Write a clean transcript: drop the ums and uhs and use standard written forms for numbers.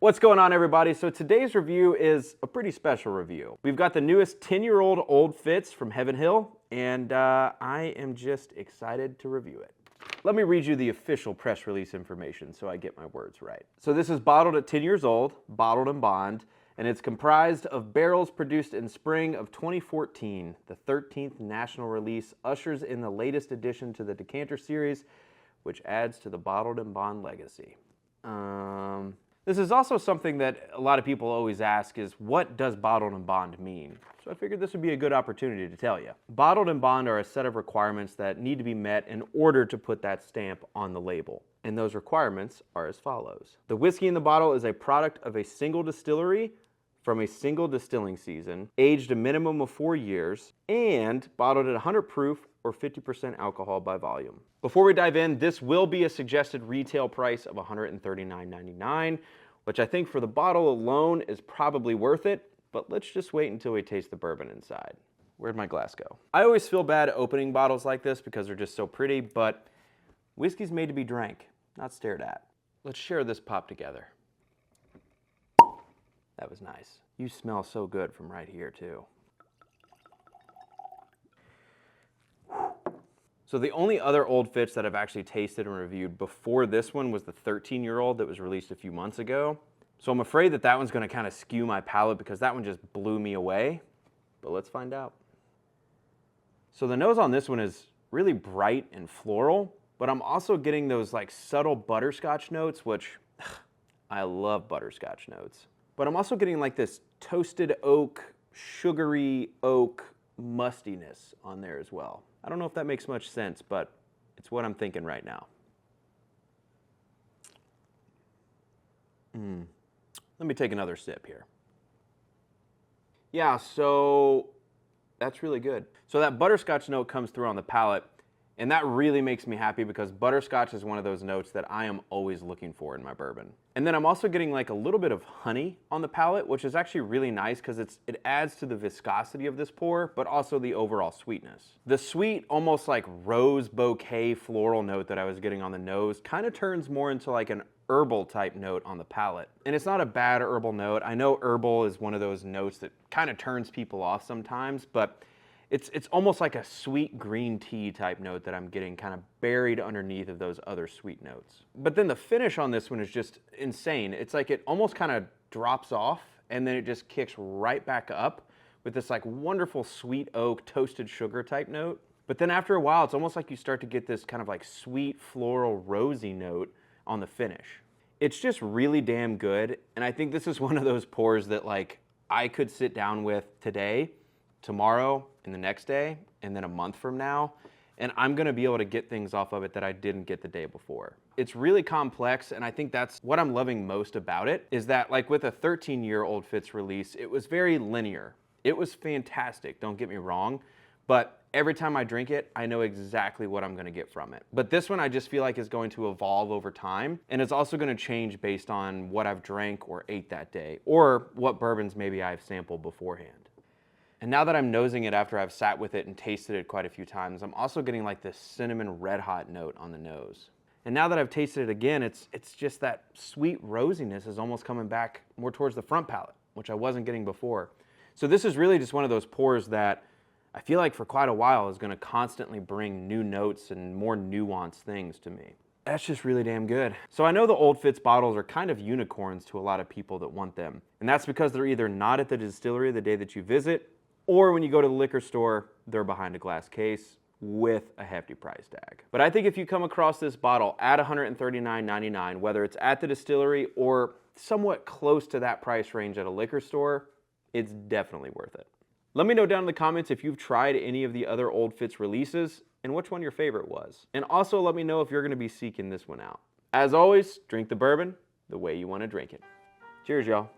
What's going on, everybody? So today's review is a pretty special review. We've got the newest 10-year-old Old Fitz from Heaven Hill, and I am just excited to review it. Let me read you the official press release information so I get my words right. So this is bottled at 10 years old, bottled in bond, and it's comprised of barrels produced in spring of 2014. The 13th national release ushers in the latest addition to the decanter series, which adds to the bottled in bond legacy. This is also something that a lot of people always ask is, what does bottled in bond mean? So I figured this would be a good opportunity to tell you. Bottled in bond are a set of requirements that need to be met in order to put that stamp on the label. And those requirements are as follows. The whiskey in the bottle is a product of a single distillery from a single distilling season, aged a minimum of 4 years, and bottled at 100 proof or 50% alcohol by volume. Before we dive in, this will be a suggested retail price of $139.99, which I think for the bottle alone is probably worth it, but let's just wait until we taste the bourbon inside. Where'd my glass go? I always feel bad opening bottles like this because they're just so pretty, but whiskey's made to be drank, not stared at. Let's share this pop together. That was nice. You smell so good from right here too. So the only other Old Fitz that I've actually tasted and reviewed before this one was the 13-year-old that was released a few months ago. So I'm afraid that one's gonna kind of skew my palate because that one just blew me away, but let's find out. So the nose on this one is really bright and floral, but I'm also getting those like subtle butterscotch notes, which I love butterscotch notes. But I'm also getting like this toasted oak, sugary oak mustiness on there as well. I don't know if that makes much sense, but it's what I'm thinking right now. Let me take another sip here. Yeah, so that's really good. So that butterscotch note comes through on the palate, and that really makes me happy because butterscotch is one of those notes that I am always looking for in my bourbon. And then I'm also getting like a little bit of honey on the palate, which is actually really nice because it adds to the viscosity of this pour, but also the overall sweetness. The sweet, almost like rose bouquet floral note that I was getting on the nose kind of turns more into like an herbal type note on the palate. And it's not a bad herbal note. I know herbal is one of those notes that kind of turns people off sometimes, but it's almost like a sweet green tea type note that I'm getting kind of buried underneath of those other sweet notes. But then the finish on this one is just insane. It's like it almost kind of drops off and then it just kicks right back up with this like wonderful sweet oak, toasted sugar type note. But then after a while, it's almost like you start to get this kind of like sweet, floral, rosy note on the finish. It's just really damn good. And I think this is one of those pours that like I could sit down with today, tomorrow, and the next day, and then a month from now, and I'm gonna be able to get things off of it that I didn't get the day before. It's really complex, and I think that's what I'm loving most about it, is that like with a 13-year Old Fitz release, it was very linear. It was fantastic, don't get me wrong, but every time I drink it, I know exactly what I'm gonna get from it. But this one I just feel like is going to evolve over time, and it's also gonna change based on what I've drank or ate that day, or what bourbons maybe I've sampled beforehand. And now that I'm nosing it after I've sat with it and tasted it quite a few times, I'm also getting like this cinnamon red hot note on the nose. And now that I've tasted it again, it's just that sweet rosiness is almost coming back more towards the front palate, which I wasn't getting before. So this is really just one of those pours that I feel like for quite a while is gonna constantly bring new notes and more nuanced things to me. That's just really damn good. So I know the Old Fitz bottles are kind of unicorns to a lot of people that want them. And that's because they're either not at the distillery the day that you visit, or when you go to the liquor store, they're behind a glass case with a hefty price tag. But I think if you come across this bottle at $139.99, whether it's at the distillery or somewhat close to that price range at a liquor store, it's definitely worth it. Let me know down in the comments if you've tried any of the other Old Fitz releases and which one your favorite was. And also let me know if you're gonna be seeking this one out. As always, drink the bourbon the way you wanna drink it. Cheers, y'all.